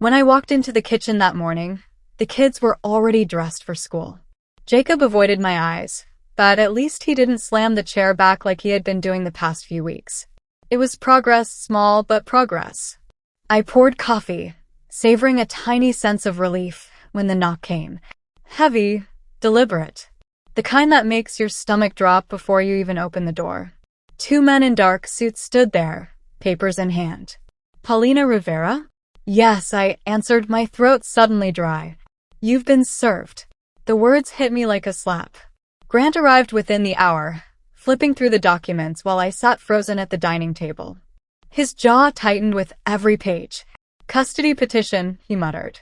When I walked into the kitchen that morning, the kids were already dressed for school. Jacob avoided my eyes, but at least he didn't slam the chair back like he had been doing the past few weeks. It was progress, small but progress. I poured coffee, savoring a tiny sense of relief when the knock came. Heavy, deliberate. The kind that makes your stomach drop before you even open the door. 2 men in dark suits stood there, papers in hand. Paulina Rivera? Yes, I answered, my throat suddenly dry. You've been served. The words hit me like a slap. Grant arrived within the hour, flipping through the documents while I sat frozen at the dining table. His jaw tightened with every page. Custody petition, he muttered.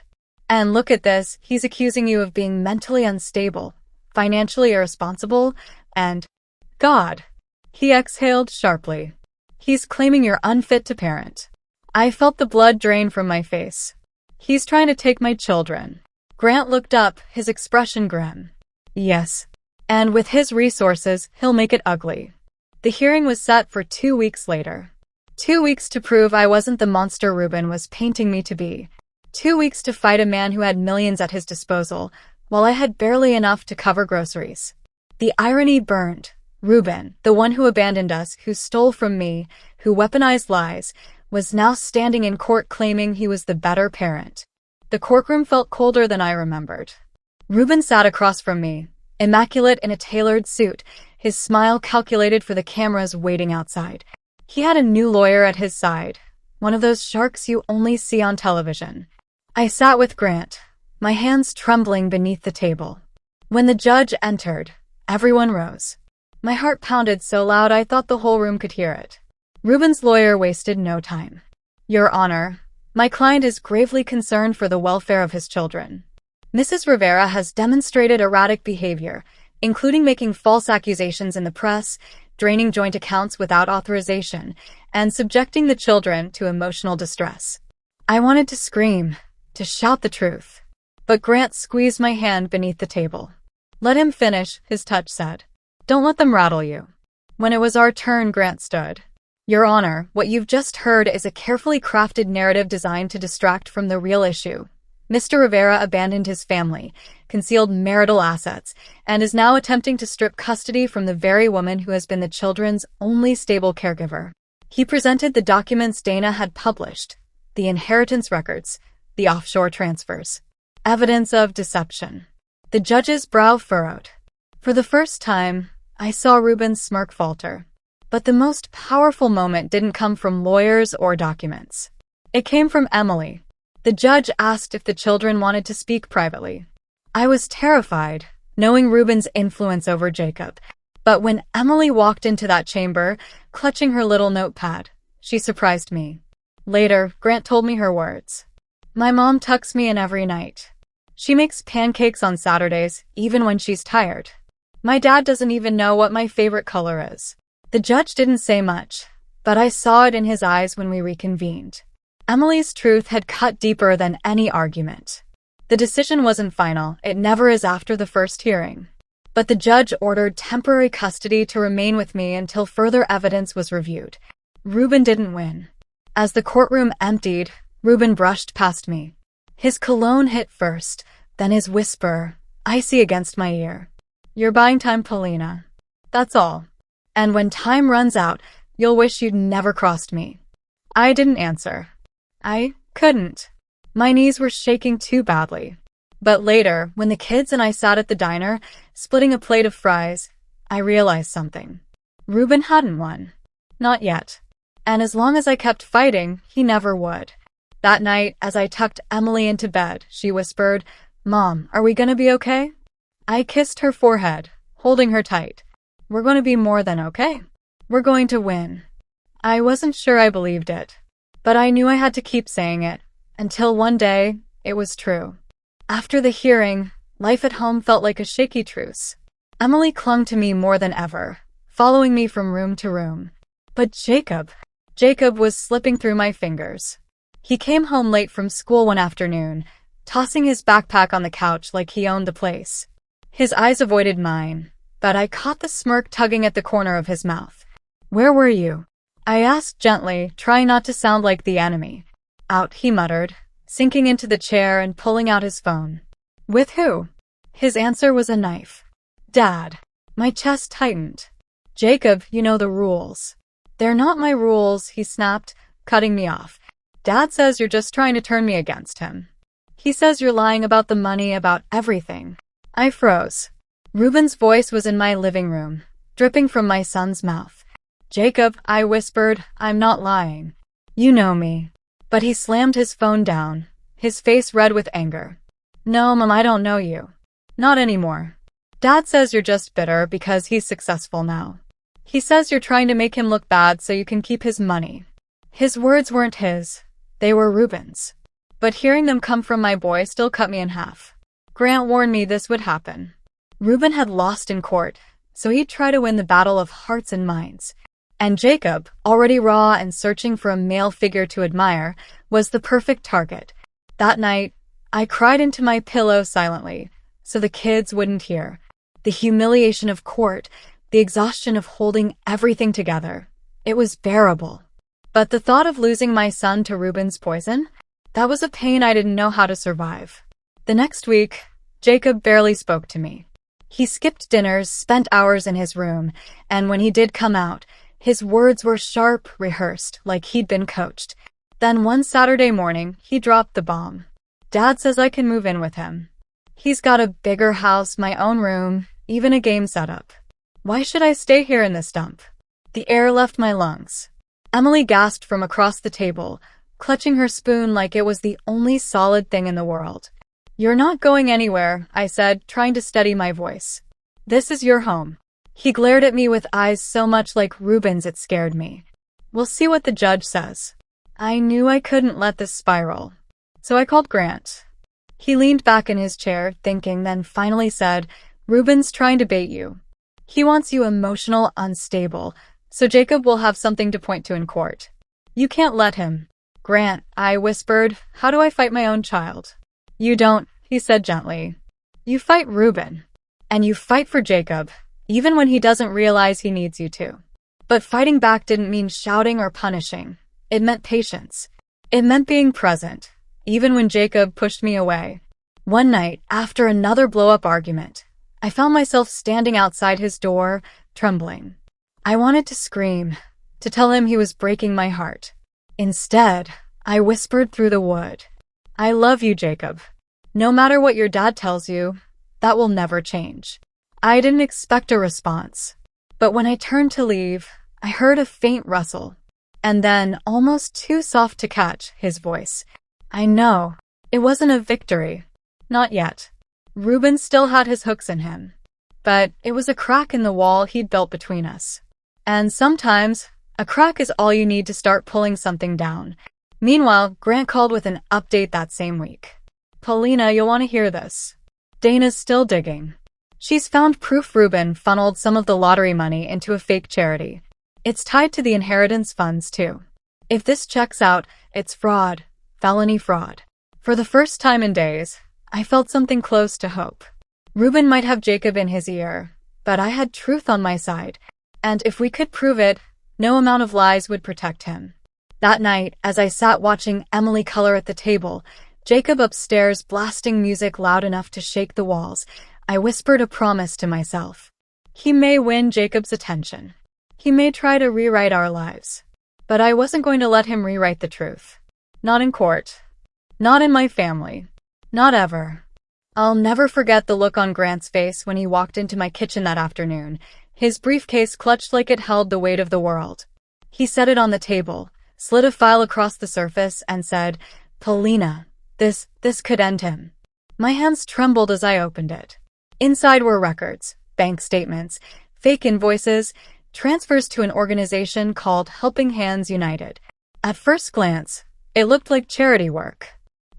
And look at this, he's accusing you of being mentally unstable, financially irresponsible, and God. He exhaled sharply. He's claiming you're unfit to parent. I felt the blood drain from my face. He's trying to take my children. Grant looked up, his expression grim. Yes. And with his resources, he'll make it ugly. The hearing was set for 2 weeks later. 2 weeks to prove I wasn't the monster Reuben was painting me to be. 2 weeks to fight a man who had millions at his disposal, while I had barely enough to cover groceries. The irony burned. Reuben, the one who abandoned us, who stole from me, who weaponized lies, was now standing in court claiming he was the better parent. The courtroom felt colder than I remembered. Reuben sat across from me, immaculate in a tailored suit, his smile calculated for the cameras waiting outside. He had a new lawyer at his side, one of those sharks you only see on television. I sat with Grant, my hands trembling beneath the table. When the judge entered, everyone rose. My heart pounded so loud I thought the whole room could hear it. Reuben's lawyer wasted no time. Your Honor, my client is gravely concerned for the welfare of his children. Mrs. Rivera has demonstrated erratic behavior, including making false accusations in the press, draining joint accounts without authorization, and subjecting the children to emotional distress. I wanted to scream, to shout the truth. But Grant squeezed my hand beneath the table. Let him finish, his touch said. Don't let them rattle you. When it was our turn, Grant stood. Your Honor, what you've just heard is a carefully crafted narrative designed to distract from the real issue. Mr. Rivera abandoned his family, concealed marital assets, and is now attempting to strip custody from the very woman who has been the children's only stable caregiver. He presented the documents Dana had published, the inheritance records, the offshore transfers. Evidence of deception. The judge's brow furrowed. For the first time, I saw Reuben's smirk falter. But the most powerful moment didn't come from lawyers or documents. It came from Emily. The judge asked if the children wanted to speak privately. I was terrified, knowing Reuben's influence over Jacob. But when Emily walked into that chamber, clutching her little notepad, she surprised me. Later, Grant told me her words. My mom tucks me in every night. She makes pancakes on Saturdays, even when she's tired. My dad doesn't even know what my favorite color is. The judge didn't say much, but I saw it in his eyes when we reconvened. Emily's truth had cut deeper than any argument. The decision wasn't final, it never is after the first hearing. But the judge ordered temporary custody to remain with me until further evidence was reviewed. Reuben didn't win. As the courtroom emptied, Reuben brushed past me. His cologne hit first, then his whisper, icy against my ear. You're buying time, Paulina. That's all. And when time runs out, you'll wish you'd never crossed me. I didn't answer. I couldn't. My knees were shaking too badly. But later, when the kids and I sat at the diner, splitting a plate of fries, I realized something. Reuben hadn't won. Not yet. And as long as I kept fighting, he never would. That night, as I tucked Emily into bed, she whispered, Mom, are we gonna be okay? I kissed her forehead, holding her tight. We're going to be more than okay. We're going to win. I wasn't sure I believed it, but I knew I had to keep saying it, until one day, it was true. After the hearing, life at home felt like a shaky truce. Emily clung to me more than ever, following me from room to room. But Jacob was slipping through my fingers. He came home late from school one afternoon, tossing his backpack on the couch like he owned the place. His eyes avoided mine, but I caught the smirk tugging at the corner of his mouth. Where were you? I asked gently, trying not to sound like the enemy. Out, he muttered, sinking into the chair and pulling out his phone. With who? His answer was a knife. Dad. My chest tightened. Jacob, you know the rules. They're not my rules, he snapped, cutting me off. Dad says you're just trying to turn me against him. He says you're lying about the money, about everything. I froze. Reuben's voice was in my living room, dripping from my son's mouth. Jacob, I whispered, I'm not lying. You know me. But he slammed his phone down, his face red with anger. No, Mom, I don't know you. Not anymore. Dad says you're just bitter because he's successful now. He says you're trying to make him look bad so you can keep his money. His words weren't his. They were Reuben's. But hearing them come from my boy still cut me in half. Grant warned me this would happen. Reuben had lost in court, so he'd try to win the battle of hearts and minds. And Jacob, already raw and searching for a male figure to admire, was the perfect target. That night, I cried into my pillow silently, so the kids wouldn't hear. The humiliation of court, the exhaustion of holding everything together. It was bearable. But the thought of losing my son to Reuben's poison? That was a pain I didn't know how to survive. The next week, Jacob barely spoke to me. He skipped dinners, spent hours in his room, and when he did come out, his words were sharp, rehearsed, like he'd been coached. Then one Saturday morning, he dropped the bomb. Dad says I can move in with him. He's got a bigger house, my own room, even a game setup. Why should I stay here in this dump? The air left my lungs. Emily gasped from across the table, clutching her spoon like it was the only solid thing in the world. You're not going anywhere, I said, trying to steady my voice. This is your home. He glared at me with eyes so much like Reuben's it scared me. We'll see what the judge says. I knew I couldn't let this spiral. So I called Grant. He leaned back in his chair, thinking, then finally said, Reuben's trying to bait you. He wants you emotional, unstable, so Jacob will have something to point to in court. You can't let him. Grant, I whispered, how do I fight my own child? You don't, he said gently. You fight Reuben. And you fight for Jacob, even when he doesn't realize he needs you to. But fighting back didn't mean shouting or punishing. It meant patience. It meant being present, even when Jacob pushed me away. One night, after another blow-up argument, I found myself standing outside his door, trembling. I wanted to scream, to tell him he was breaking my heart. Instead, I whispered through the wood. I love you, Jacob. No matter what your dad tells you, that will never change. I didn't expect a response. But when I turned to leave, I heard a faint rustle. And then, almost too soft to catch, his voice. I know. It wasn't a victory. Not yet. Reuben still had his hooks in him. But it was a crack in the wall he'd built between us. And sometimes, a crack is all you need to start pulling something down. Meanwhile, Grant called with an update that same week. Paulina, you'll want to hear this. Dana's still digging. She's found proof Reuben funneled some of the lottery money into a fake charity. It's tied to the inheritance funds, too. If this checks out, it's fraud. Felony fraud. For the first time in days, I felt something close to hope. Reuben might have Jacob in his ear, but I had truth on my side. And if we could prove it, no amount of lies would protect him. That night, as I sat watching Emily color at the table, Jacob upstairs blasting music loud enough to shake the walls, I whispered a promise to myself. He may win Jacob's attention. He may try to rewrite our lives. But I wasn't going to let him rewrite the truth. Not in court. Not in my family. Not ever. I'll never forget the look on Grant's face when he walked into my kitchen that afternoon, his briefcase clutched like it held the weight of the world. He set it on the table, slid a file across the surface, and said, Paulina, this could end him. My hands trembled as I opened it. Inside were records, bank statements, fake invoices, transfers to an organization called Helping Hands United. At first glance, it looked like charity work.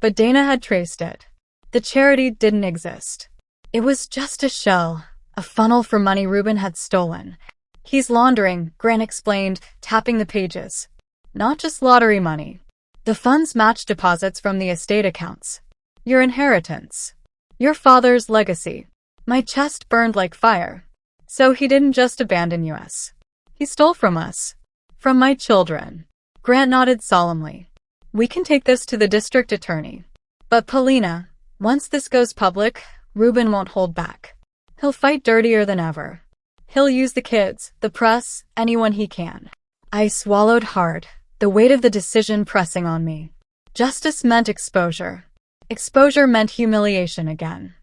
But Dana had traced it. The charity didn't exist. It was just a shell, a funnel for money Reuben had stolen. He's laundering, Grant explained, tapping the pages. Not just lottery money. The funds match deposits from the estate accounts. Your inheritance. Your father's legacy. My chest burned like fire. So he didn't just abandon us. He stole from us. From my children. Grant nodded solemnly. We can take this to the district attorney. But Paulina, once this goes public, Reuben won't hold back. He'll fight dirtier than ever. He'll use the kids, the press, anyone he can. I swallowed hard, the weight of the decision pressing on me. Justice meant exposure. Exposure meant humiliation again.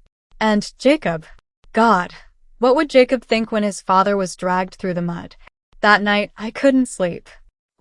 And Jacob. God, what would Jacob think when his father was dragged through the mud? That night, I couldn't sleep.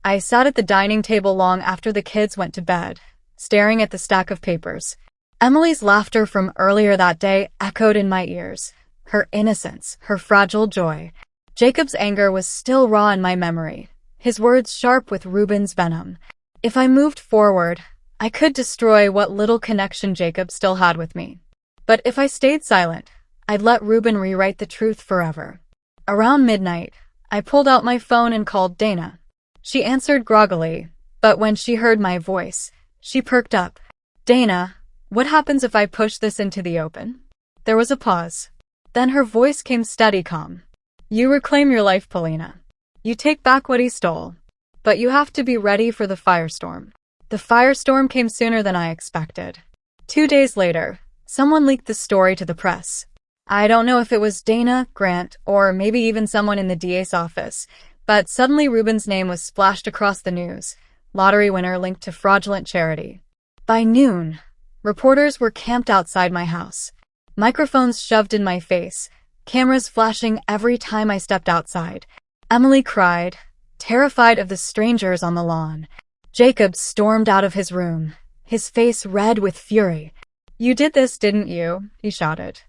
I sat at the dining table long after the kids went to bed, staring at the stack of papers. Emily's laughter from earlier that day echoed in my ears. Her innocence, her fragile joy. Jacob's anger was still raw in my memory, his words sharp with Reuben's venom. If I moved forward, I could destroy what little connection Jacob still had with me. But if I stayed silent, I'd let Reuben rewrite the truth forever. Around midnight, I pulled out my phone and called Dana. She answered groggily, but when she heard my voice, she perked up. Dana, what happens if I push this into the open? There was a pause. Then her voice came steady calm. You reclaim your life, Paulina. You take back what he stole. But you have to be ready for the firestorm. The firestorm came sooner than I expected. 2 days later, someone leaked the story to the press. I don't know if it was Dana, Grant, or maybe even someone in the DA's office, but suddenly Reuben's name was splashed across the news. Lottery winner linked to fraudulent charity. By noon, reporters were camped outside my house. Microphones shoved in my face, cameras flashing every time I stepped outside. Emily cried, terrified of the strangers on the lawn. Jacob stormed out of his room, his face red with fury. You did this, didn't you? He shouted.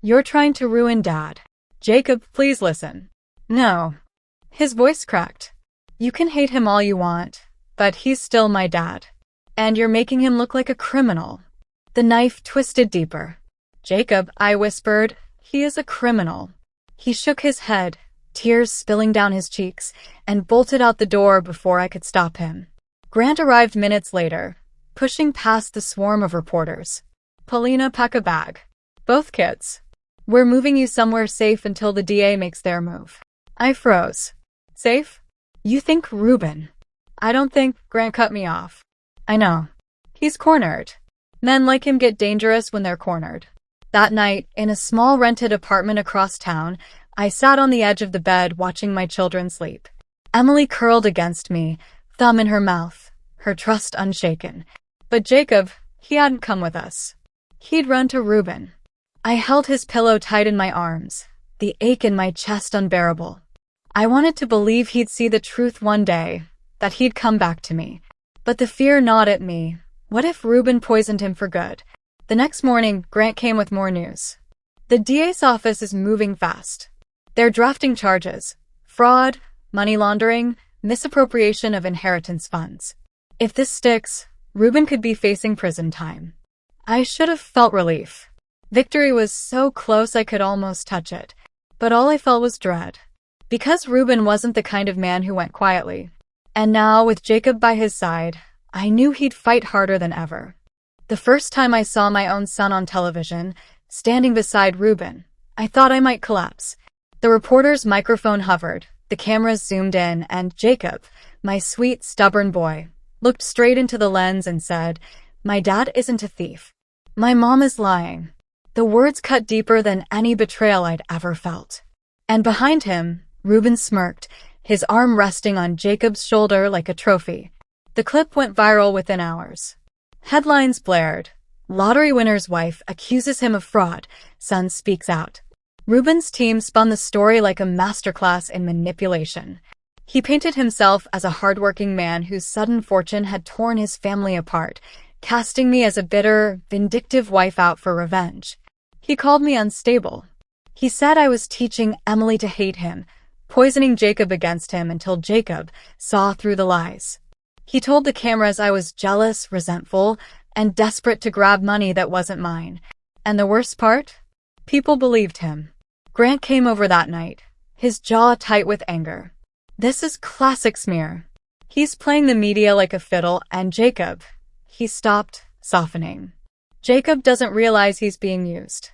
You're trying to ruin Dad. Jacob, please listen. No. His voice cracked. You can hate him all you want, but he's still my dad. And you're making him look like a criminal. The knife twisted deeper. Jacob, I whispered, he is a criminal. He shook his head, tears spilling down his cheeks, and bolted out the door before I could stop him. Grant arrived minutes later, pushing past the swarm of reporters. Paulina, pack a bag. Both kids. We're moving you somewhere safe until the DA makes their move. I froze. Safe? You think Reuben? I don't think. Grant cut me off. I know. He's cornered. Men like him get dangerous when they're cornered. That night, in a small rented apartment across town, I sat on the edge of the bed watching my children sleep. Emily curled against me, thumb in her mouth, her trust unshaken. But Jacob, he hadn't come with us. He'd run to Reuben. I held his pillow tight in my arms, the ache in my chest unbearable. I wanted to believe he'd see the truth one day, that he'd come back to me. But the fear gnawed at me. What if Reuben poisoned him for good? The next morning, Grant came with more news. The DA's office is moving fast. They're drafting charges. Fraud, money laundering, misappropriation of inheritance funds. If this sticks, Reuben could be facing prison time. I should have felt relief. Victory was so close I could almost touch it. But all I felt was dread. Because Reuben wasn't the kind of man who went quietly. And now, with Jacob by his side, I knew he'd fight harder than ever. The first time I saw my own son on television, standing beside Reuben, I thought I might collapse. The reporter's microphone hovered, the cameras zoomed in, and Jacob, my sweet, stubborn boy, looked straight into the lens and said, "My dad isn't a thief. My mom is lying." The words cut deeper than any betrayal I'd ever felt. And behind him, Reuben smirked, his arm resting on Jacob's shoulder like a trophy. The clip went viral within hours. Headlines blared. Lottery winner's wife accuses him of fraud. Son speaks out. Reuben's team spun the story like a masterclass in manipulation. He painted himself as a hardworking man whose sudden fortune had torn his family apart, casting me as a bitter, vindictive wife out for revenge. He called me unstable. He said I was teaching Emily to hate him, poisoning Jacob against him until Jacob saw through the lies. He told the cameras I was jealous, resentful, and desperate to grab money that wasn't mine. And the worst part? People believed him. Grant came over that night, his jaw tight with anger. This is classic smear. He's playing the media like a fiddle, and Jacob, he stopped, softening. Jacob doesn't realize he's being used.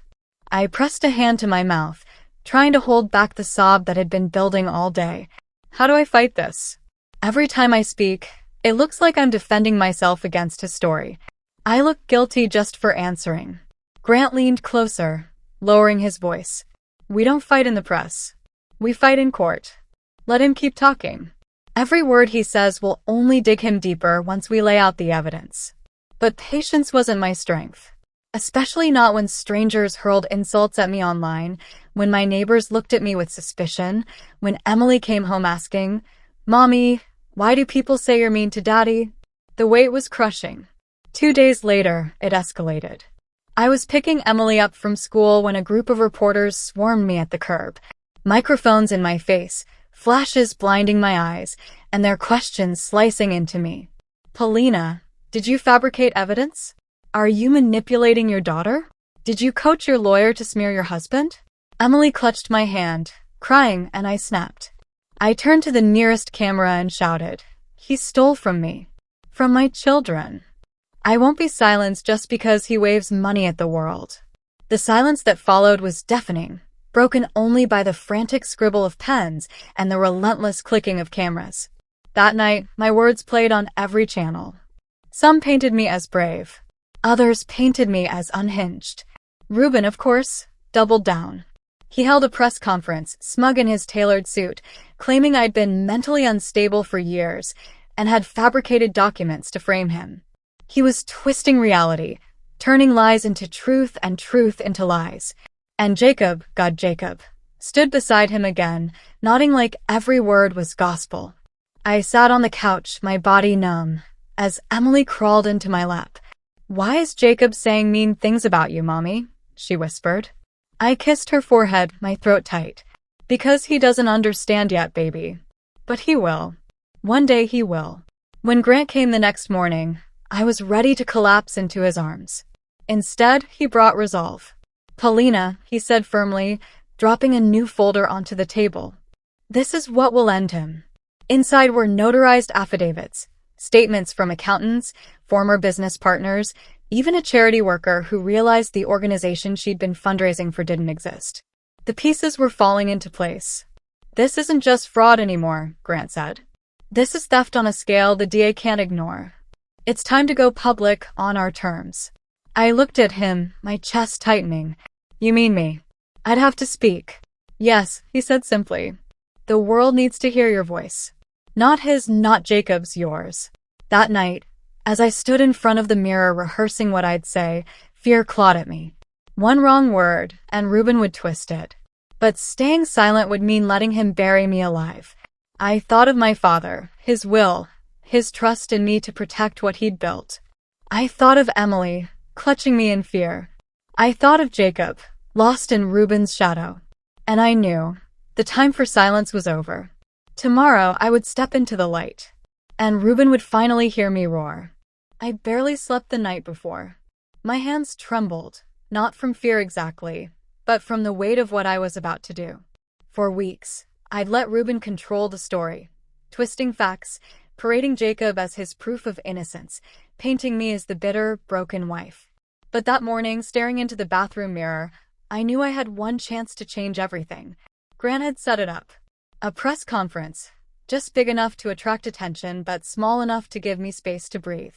I pressed a hand to my mouth, trying to hold back the sob that had been building all day. How do I fight this? Every time I speak, It looks like I'm defending myself against his story. I look guilty just for answering. Grant leaned closer, lowering his voice. We don't fight in the press. We fight in court. Let him keep talking. Every word he says will only dig him deeper once we lay out the evidence. But patience wasn't my strength. Especially not when strangers hurled insults at me online, when my neighbors looked at me with suspicion, when Emily came home asking, Mommy, why do people say you're mean to Daddy? The weight was crushing. 2 days later, it escalated. I was picking Emily up from school when a group of reporters swarmed me at the curb. Microphones in my face, flashes blinding my eyes, and their questions slicing into me. Paulina, did you fabricate evidence? Are you manipulating your daughter? Did you coach your lawyer to smear your husband? Emily clutched my hand, crying, and I snapped. I turned to the nearest camera and shouted, He stole from me. From my children. I won't be silenced just because he waves money at the world. The silence that followed was deafening, broken only by the frantic scribble of pens and the relentless clicking of cameras. That night, my words played on every channel. Some painted me as brave. Others painted me as unhinged. Reuben, of course, doubled down. He held a press conference, smug in his tailored suit, claiming I'd been mentally unstable for years and had fabricated documents to frame him. He was twisting reality, turning lies into truth and truth into lies. And Jacob, God Jacob, stood beside him again, nodding like every word was gospel. I sat on the couch, my body numb, as Emily crawled into my lap. Why is Jacob saying mean things about you, Mommy? She whispered. I kissed her forehead, my throat tight. Because he doesn't understand yet, baby. But he will. One day he will. When Grant came the next morning, I was ready to collapse into his arms. Instead, he brought resolve. Paulina, he said firmly, dropping a new folder onto the table. This is what will end him. Inside were notarized affidavits, statements from accountants, former business partners, even a charity worker who realized the organization she'd been fundraising for didn't exist. The pieces were falling into place. This isn't just fraud anymore, Grant said. This is theft on a scale the DA can't ignore. It's time to go public on our terms. I looked at him, my chest tightening. You mean me? I'd have to speak. Yes, he said simply. The world needs to hear your voice. Not his, not Jacob's, yours. That night, as I stood in front of the mirror rehearsing what I'd say, fear clawed at me. One wrong word, and Reuben would twist it. But staying silent would mean letting him bury me alive. I thought of my father, his will, his trust in me to protect what he'd built. I thought of Emily, clutching me in fear. I thought of Jacob, lost in Reuben's shadow. And I knew the time for silence was over. Tomorrow I would step into the light, and Reuben would finally hear me roar. I barely slept the night before. My hands trembled, not from fear exactly, but from the weight of what I was about to do. For weeks, I'd let Reuben control the story, twisting facts, parading Jacob as his proof of innocence, painting me as the bitter, broken wife. But that morning, staring into the bathroom mirror, I knew I had one chance to change everything. Grant had set it up. A press conference, just big enough to attract attention but small enough to give me space to breathe.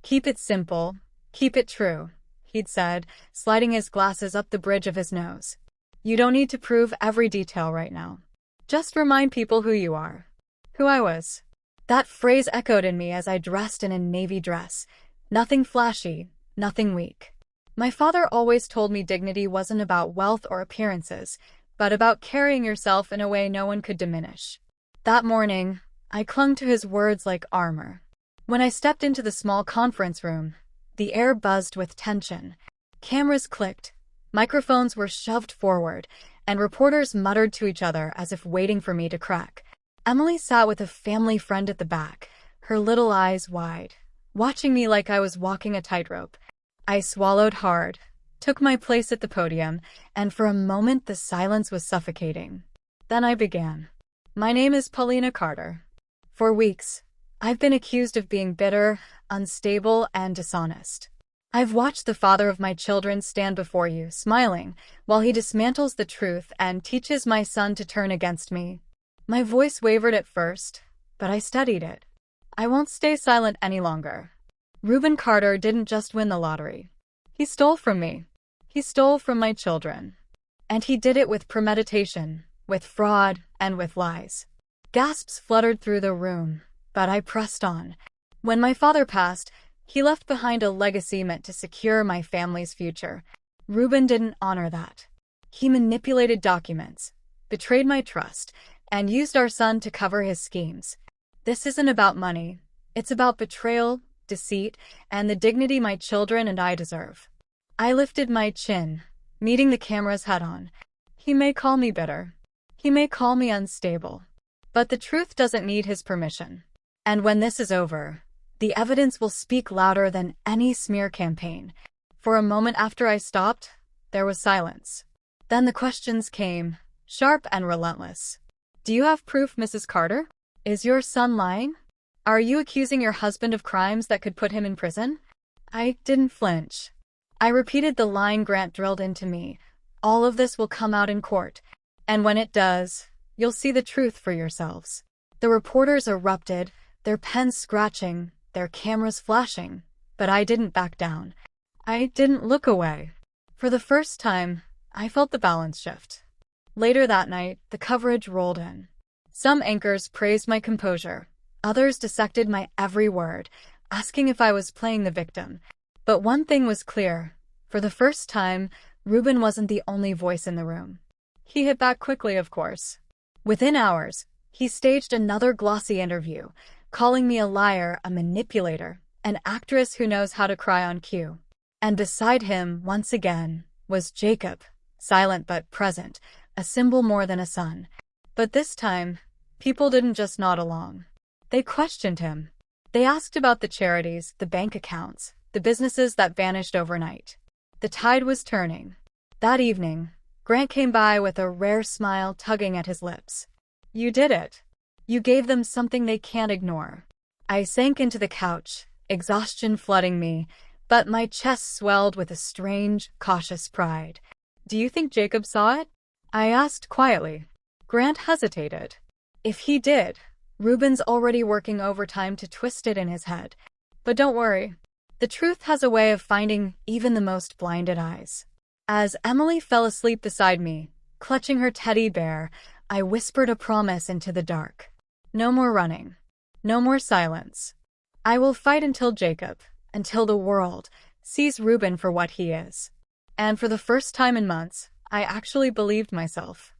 Keep it simple, keep it true, he'd said, sliding his glasses up the bridge of his nose. You don't need to prove every detail right now. Just remind people who you are, who I was. That phrase echoed in me as I dressed in a navy dress. Nothing flashy, nothing weak. My father always told me dignity wasn't about wealth or appearances, but about carrying yourself in a way no one could diminish. That morning, I clung to his words like armor. When I stepped into the small conference room, the air buzzed with tension. Cameras clicked, microphones were shoved forward, and reporters muttered to each other as if waiting for me to crack. Emily sat with a family friend at the back, her little eyes wide, watching me like I was walking a tightrope. I swallowed hard, took my place at the podium, and for a moment the silence was suffocating. Then I began. My name is Paulina Carter. For weeks, I've been accused of being bitter, unstable, and dishonest. I've watched the father of my children stand before you, smiling, while he dismantles the truth and teaches my son to turn against me. My voice wavered at first, but I studied it. I won't stay silent any longer. Reuben Carter didn't just win the lottery. He stole from me. He stole from my children. And he did it with premeditation, with fraud, and with lies. Gasps fluttered through the room, but I pressed on. When my father passed, he left behind a legacy meant to secure my family's future. Reuben didn't honor that. He manipulated documents, betrayed my trust, and used our son to cover his schemes. This isn't about money. It's about betrayal, deceit, and the dignity my children and I deserve. I lifted my chin, meeting the cameras head-on. He may call me bitter. He may call me unstable. But the truth doesn't need his permission. And when this is over, the evidence will speak louder than any smear campaign. For a moment after I stopped, there was silence. Then the questions came, sharp and relentless. Do you have proof, Mrs. Carter? Is your son lying? Are you accusing your husband of crimes that could put him in prison? I didn't flinch. I repeated the line Grant drilled into me. All of this will come out in court. And when it does, you'll see the truth for yourselves. The reporters erupted, their pens scratching, their cameras flashing. But I didn't back down. I didn't look away. For the first time, I felt the balance shift. Later that night, the coverage rolled in. Some anchors praised my composure. Others dissected my every word, asking if I was playing the victim. But one thing was clear. For the first time, Reuben wasn't the only voice in the room. He hit back quickly, of course. Within hours, he staged another glossy interview, calling me a liar, a manipulator, an actress who knows how to cry on cue. And beside him, once again, was Jacob, silent but present, a symbol more than a son. But this time, people didn't just nod along. They questioned him. They asked about the charities, the bank accounts, the businesses that vanished overnight. The tide was turning. That evening, Grant came by with a rare smile tugging at his lips. You did it. You gave them something they can't ignore. I sank into the couch, exhaustion flooding me, but my chest swelled with a strange, cautious pride. Do you think Jacob saw it? I asked quietly. Grant hesitated. If he did, Reuben's already working overtime to twist it in his head. But don't worry. The truth has a way of finding even the most blinded eyes. As Emily fell asleep beside me, clutching her teddy bear, I whispered a promise into the dark. No more running. No more silence. I will fight until Jacob, until the world, sees Reuben for what he is. And for the first time in months, I actually believed myself.